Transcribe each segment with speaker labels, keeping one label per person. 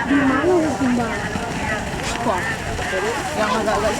Speaker 1: Di mana timbang? Yang agak-agak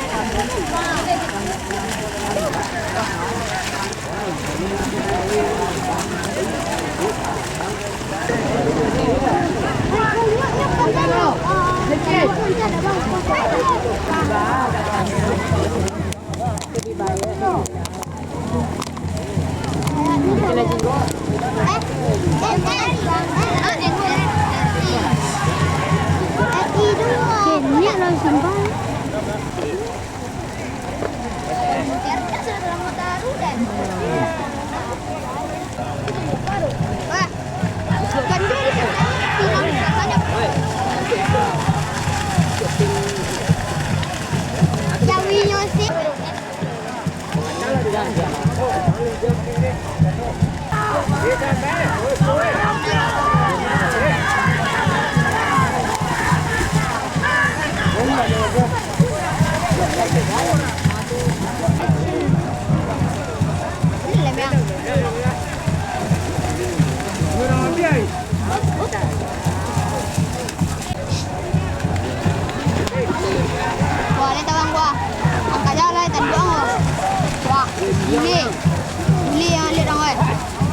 Speaker 1: Ini yang lihat orang.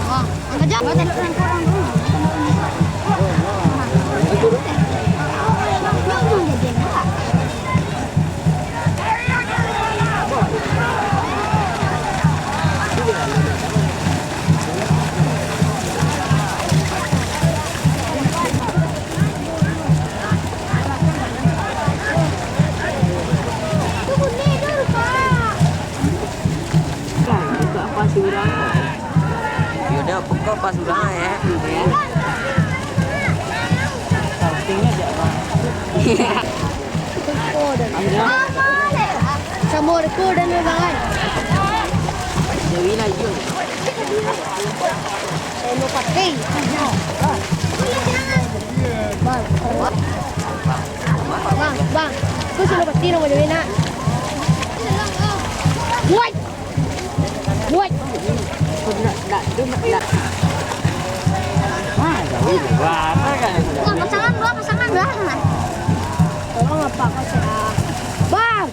Speaker 1: Wah, angkat jam. Baca orang orang.
Speaker 2: Yaudah, pokok pas udah ya.
Speaker 1: Saltingnya ada apa? Sama rekod dan bangan.
Speaker 2: Dewi lagi.
Speaker 1: Lo pakai. Bang. Kau sudah pasti nama Dewi nak. Buat. Pasangan lah. Tolong apa kau saya? Bang.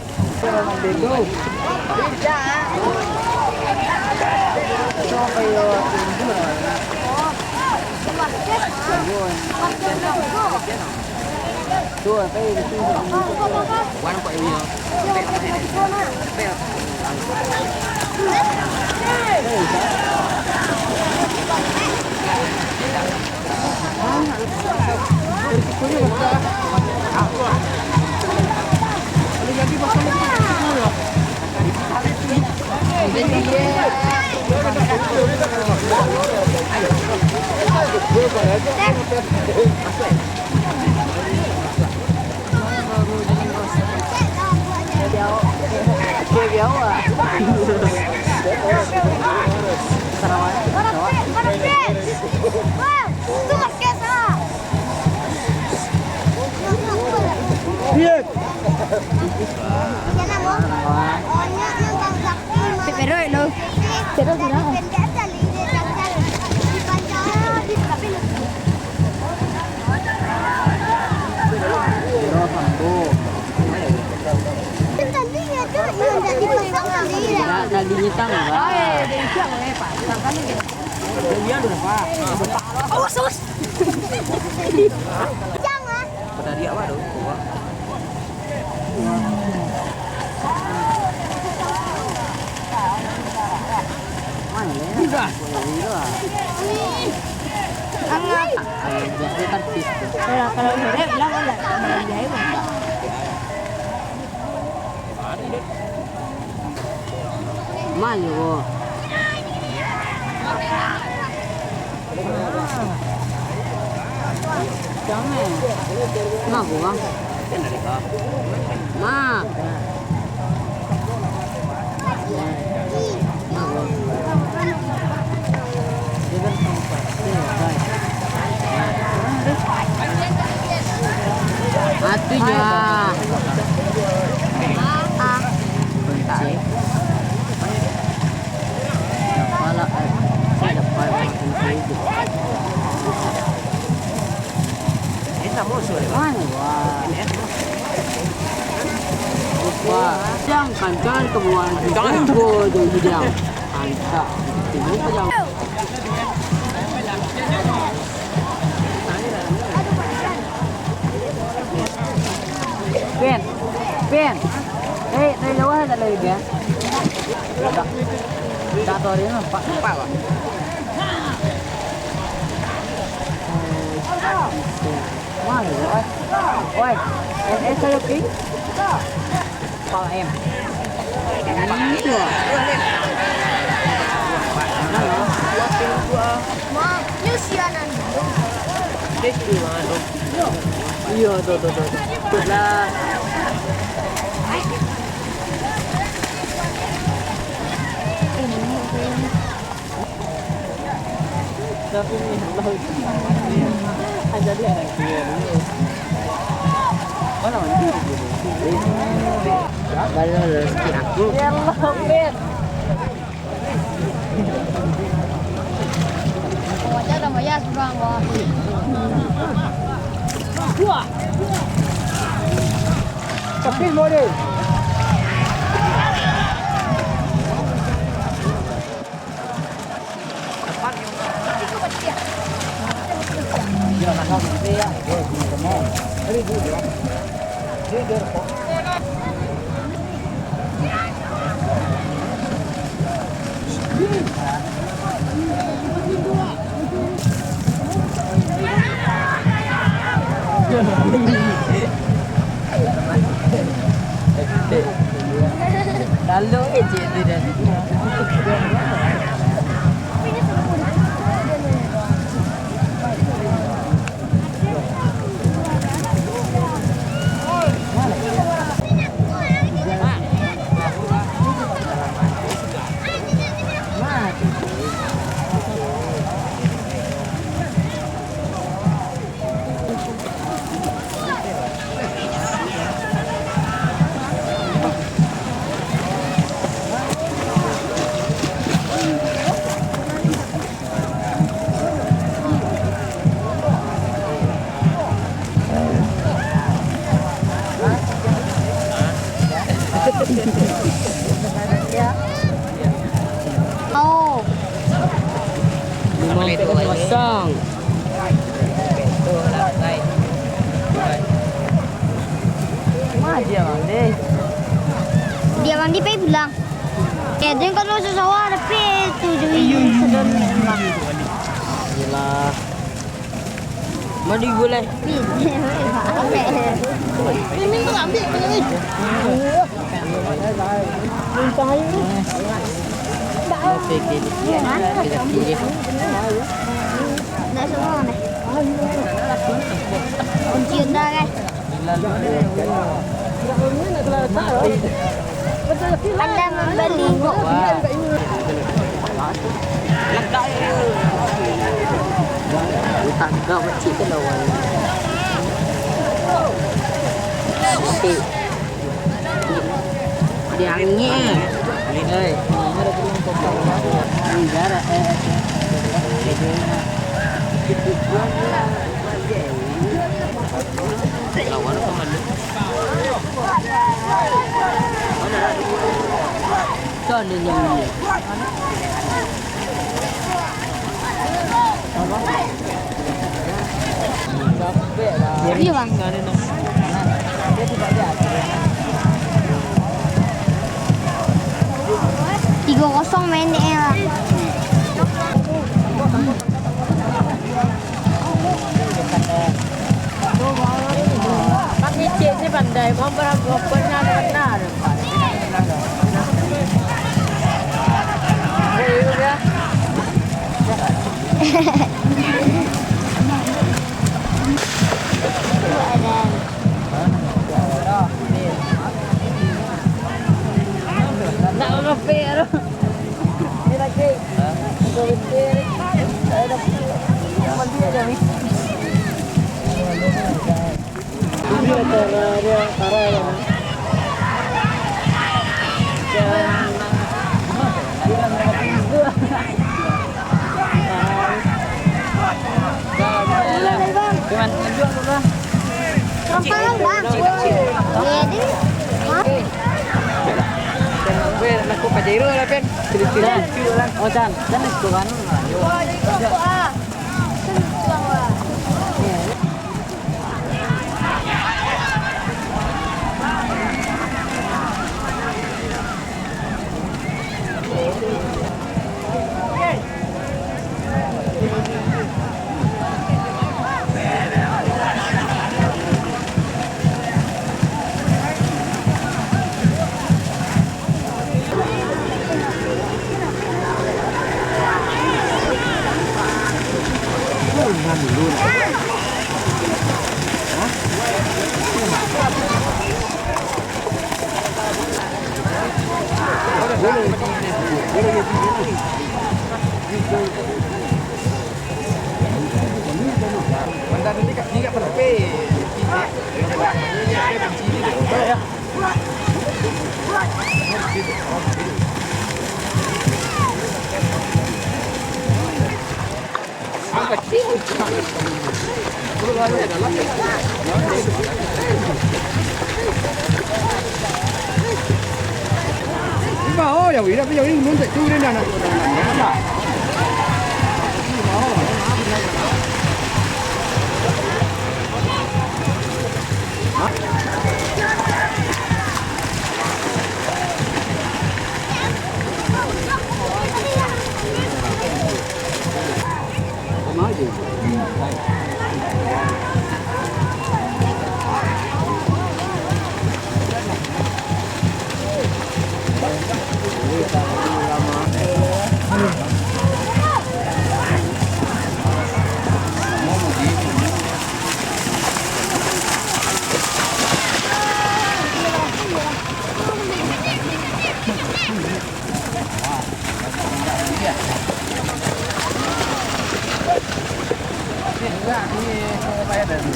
Speaker 2: Tadinya tang enggak?
Speaker 1: Awas. Jangan.
Speaker 2: Pada dia apa dong? Mana ya? Enggak.
Speaker 1: Angat.
Speaker 2: Dia kan pis.
Speaker 1: Kalau sore bilang enggak jahit.
Speaker 2: Mayo. Jangan. Ma gua. Ma. Matinya. Wah, jangan kancan kebuan jangan go do hidang. Anta, tunggu pa jang. Pen, pen. Dari luar ada lagi ya. Jatuh dia nampak nampak pak. Mana rồi? Ôi, em sao được ký? Con em. Chưa?
Speaker 1: Mom, you see an
Speaker 2: Iya, tuh. Lah. Tapi ni ada dia nak kira dulu. Mana mandi? Baru rezeki aku. Ya Allah, Ben.
Speaker 1: wajah dah maya surang wah.
Speaker 2: Wah. Kapil model. Dia nak kau kita ya. Dia semua. Hari dulu dia. Dia. Lalu je dia.
Speaker 1: Oh,
Speaker 2: 5 Mana mandi?
Speaker 1: dia mandi pergi pulang. Kadang kalau sesuatu ada tu jadi sedang mandi.
Speaker 2: Yalah. Mandi boleh.
Speaker 1: Ini tu ambil ni.
Speaker 2: Okey, okey.
Speaker 1: Dah semua ni. Kunci dah kan. Anda membeli
Speaker 2: Tangga kecil ke lawan. Okey. Dia angin. Hei, ada belum potong apa? Negara lawan apa mana? Mana ni yang ni? Sampai lah.
Speaker 1: Iya bang.
Speaker 2: Dia tidak ada.
Speaker 1: 3-0 main ni lah.
Speaker 2: Kami cik ni pandai, berapa benar. Nak repair. Ni lagi. Untuk repair. Ada mandi ada ni. Dia tarik. Cuman menjual dulu lah.
Speaker 1: Gampang bang. Jadi,
Speaker 2: Pajero lah pen. Cilik-cilik lah. Oh Chan, Chan es bukan.
Speaker 1: Wah, jadi kok ah. Senang lah.
Speaker 2: Oh, ya udah, bây giờ đi muốn chạy chui lên này. Nói gì?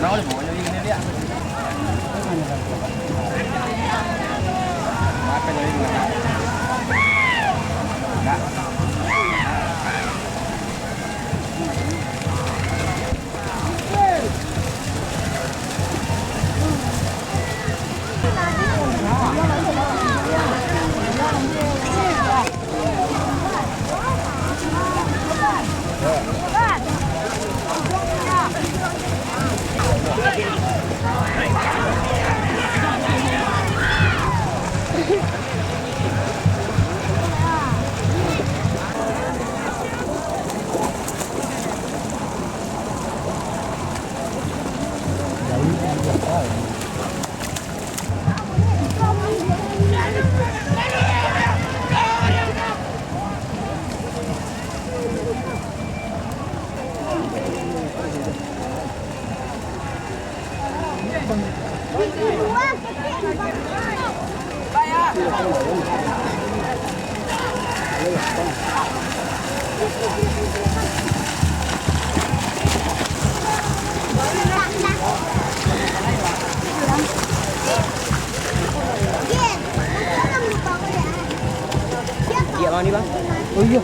Speaker 2: Nói bộ cho đi cái đấy ạ. Mà cái đấy là Iya bang, ini bang. Oh iya.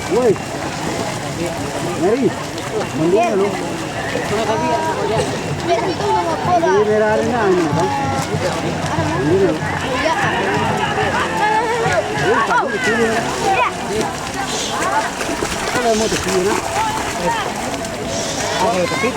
Speaker 2: Woi. Mari. Mendung lu. Ini merah na ini, Bang. Ini lu. Kalau mau tu sini na. Oke, tapi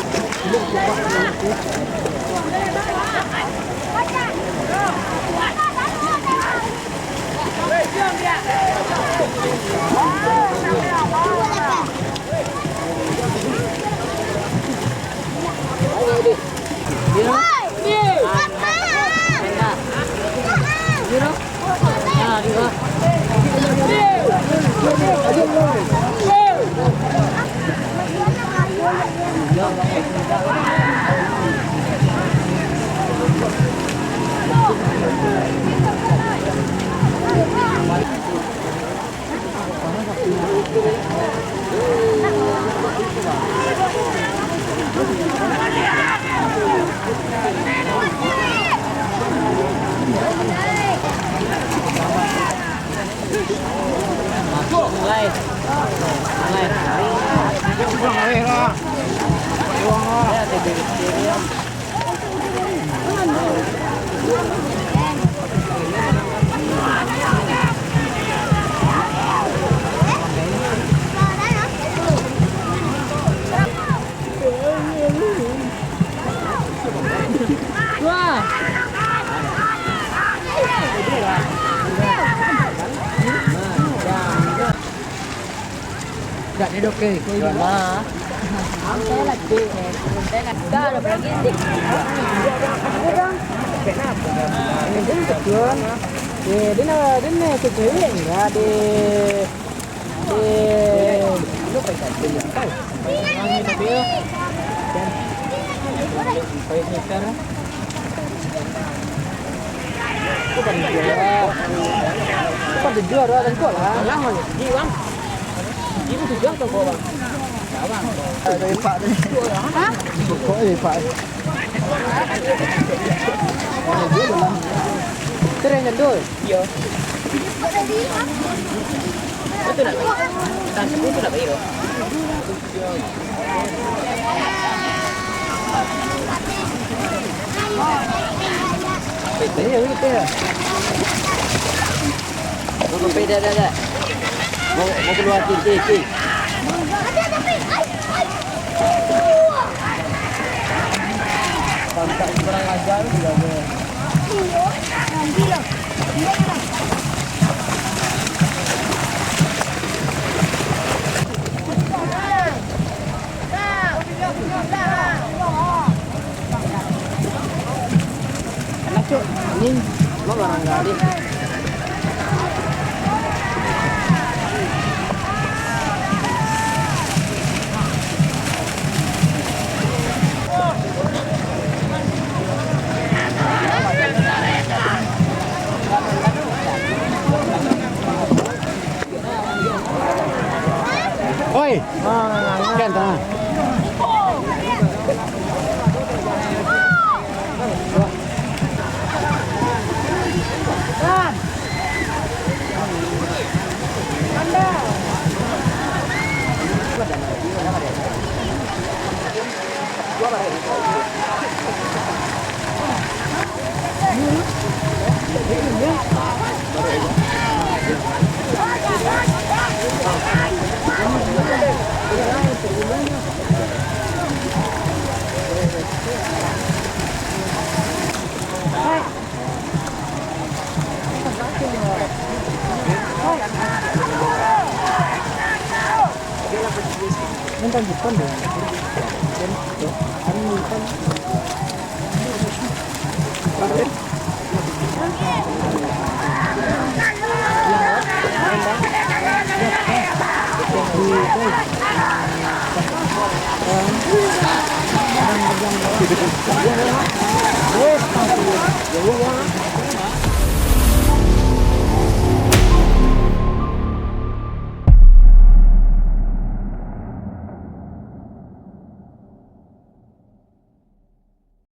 Speaker 3: Gak ada oke, nah. Saya lagi, saya nak dah pergi dik. Ini tujuan. Dia nak kecuali ya lu pakai dia kan. Ini dia. Dan pakai sekarang. Bukan jual. Bukan dijual dan jual lah. Lama ni. Di bang. Ibu tujuan tu kau bang. Bang.
Speaker 2: ada pak ni. Ha? Kok ni pak.
Speaker 3: Terus jendul. Ya. Betul tak? Tak sebut tu nak bayar.
Speaker 2: Ini yang itu ya.
Speaker 3: Mau beda dah.
Speaker 2: Mau keluar cik. Pantai kurang ajar juga ada. Enak cuk, ini mau orang gali. Oi, kan ta. Minta Jepang deh.